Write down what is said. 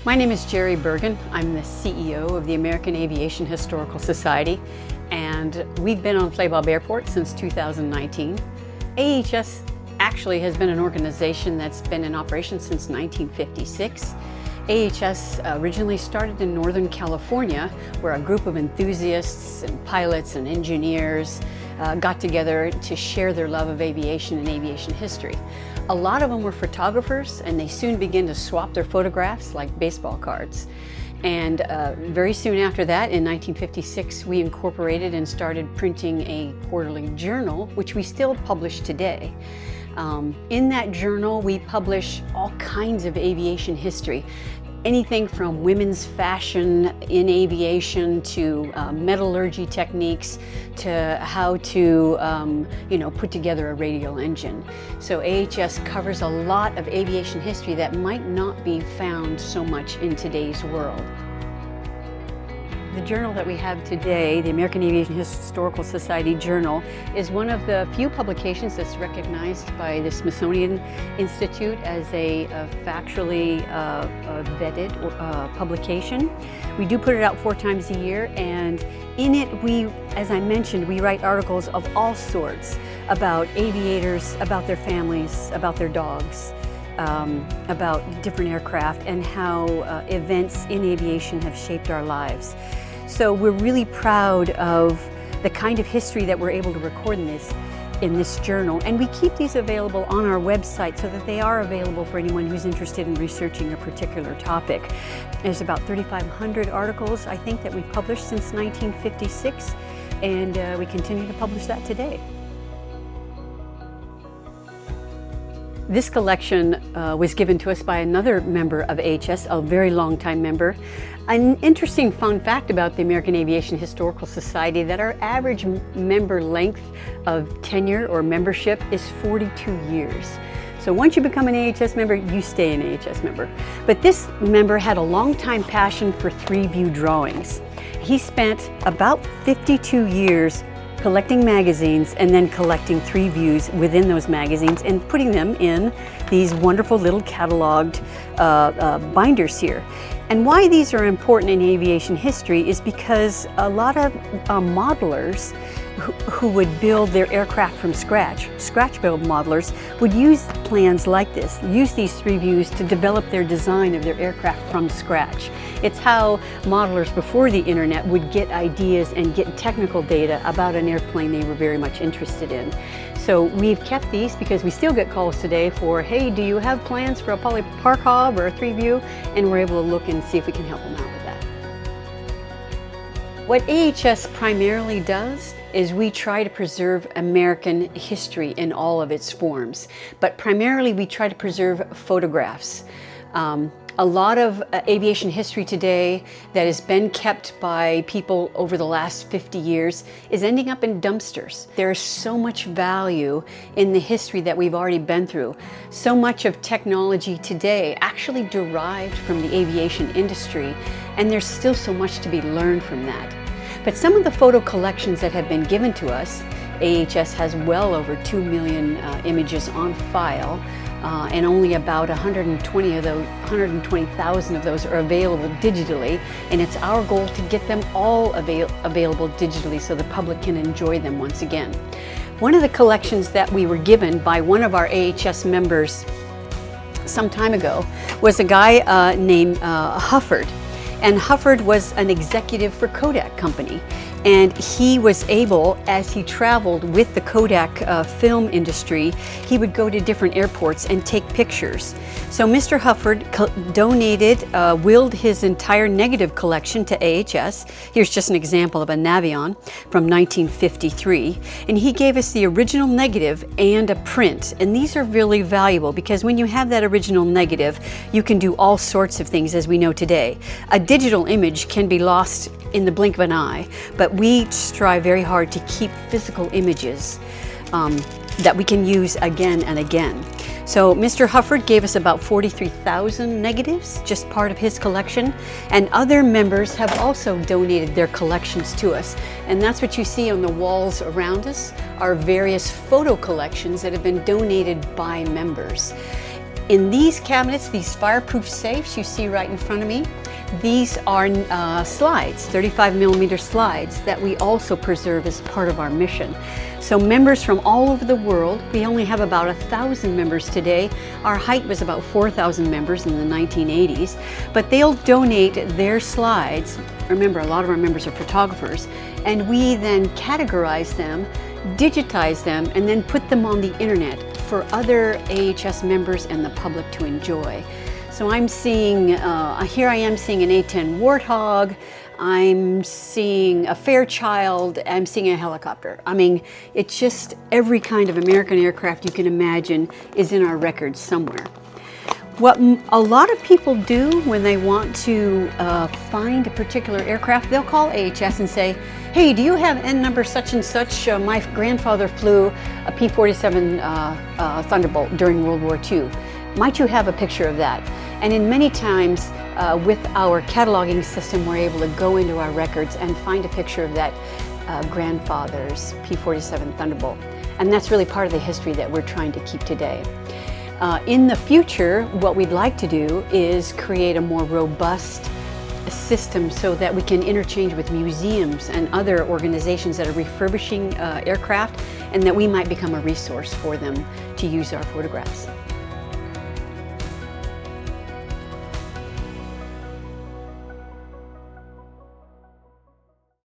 My name is Jerry Bergen. I'm the CEO of the American Aviation Historical Society, and we've been on Flabob Airport since 2019. AAHS actually has been an organization that's been in operation since 1956. AAHS originally started in Northern California, where a group of enthusiasts and pilots and engineers got together to share their love of aviation and aviation history. A lot of them were photographers, and they soon began to swap their photographs like baseball cards. And very soon after that, in 1956, we incorporated and started printing a quarterly journal, which we still publish today. In that journal, we publish all kinds of aviation history. Anything from women's fashion in aviation to metallurgy techniques to how to put together a radial engine. So AAHS covers a lot of aviation history that might not be found so much in today's world. The journal that we have today, the American Aviation Historical Society Journal, is one of the few publications that's recognized by the Smithsonian Institute as a factually vetted publication. We do put it out 4 times a year, and in it as I mentioned, we write articles of all sorts about aviators, about their families, about their dogs, about different aircraft and how events in aviation have shaped our lives. So we're really proud of the kind of history that we're able to record in this journal, and we keep these available on our website so that they are available for anyone who's interested in researching a particular topic. There's about 3,500 articles, I think, that we've published since 1956, and we continue to publish that today. This collection was given to us by another member of AAHS, a very long-time member. An interesting fun fact about the American Aviation Historical Society that our average member length of tenure or membership is 42 years. So once you become an AAHS member, you stay an AAHS member. But this member had a long-time passion for 3-view drawings. He spent about 52 years collecting magazines and then collecting 3 views within those magazines and putting them in these wonderful little cataloged binders here. And why these are important in aviation history is because a lot of modelers who would build their aircraft from scratch build modelers, would use plans like this, use these 3 views to develop their design of their aircraft from scratch. It's how modelers before the internet would get ideas and get technical data about an airplane they were very much interested in. So we've kept these because we still get calls today for, hey, do you have plans for a poly park hob or a 3-view? And we're able to look and see if we can help them out with that. What AAHS primarily does is we try to preserve American history in all of its forms, but primarily we try to preserve photographs. A lot of aviation history today that has been kept by people over the last 50 years is ending up in dumpsters. There is so much value in the history that we've already been through. So much of technology today actually derived from the aviation industry, and there's still so much to be learned from that. But some of the photo collections that have been given to us, AAHS has well over 2 million images on file, and only about 120,000 of those are available digitally, and it's our goal to get them all available digitally so the public can enjoy them once again. One of the collections that we were given by one of our AAHS members some time ago was a guy named Hufford. And Hufford was an executive for Kodak Company. And he was able, as he traveled with the Kodak film industry, he would go to different airports and take pictures. So Mr. Hufford willed his entire negative collection to AAHS. Here's just an example of a Navion from 1953. And he gave us the original negative and a print. And these are really valuable because when you have that original negative, you can do all sorts of things as we know today. A digital image can be lost in the blink of an eye, but we strive very hard to keep physical images that we can use again and again. So Mr. Hufford gave us about 43,000 negatives, just part of his collection, and other members have also donated their collections to us. And that's what you see on the walls around us, are various photo collections that have been donated by members. In these cabinets, these fireproof safes you see right in front of me, these are slides, 35mm slides that we also preserve as part of our mission. So members from all over the world, we only have about 1,000 members today. Our height was about 4,000 members in the 1980s, but they'll donate their slides. Remember, a lot of our members are photographers, and we then categorize them, digitize them, and then put them on the internet for other AHS members and the public to enjoy. So I'm seeing, here I am seeing an A-10 Warthog, I'm seeing a Fairchild, I'm seeing a helicopter. I mean, it's just every kind of American aircraft you can imagine is in our records somewhere. What a lot of people do when they want to find a particular aircraft, they'll call AHS and say, hey, do you have N number such and such? My grandfather flew a P-47 Thunderbolt during World War II. Might you have a picture of that? And in many times with our cataloging system, we're able to go into our records and find a picture of that grandfather's P-47 Thunderbolt. And that's really part of the history that we're trying to keep today. In the future, what we'd like to do is create a more robust system so that we can interchange with museums and other organizations that are refurbishing aircraft, and that we might become a resource for them to use our photographs.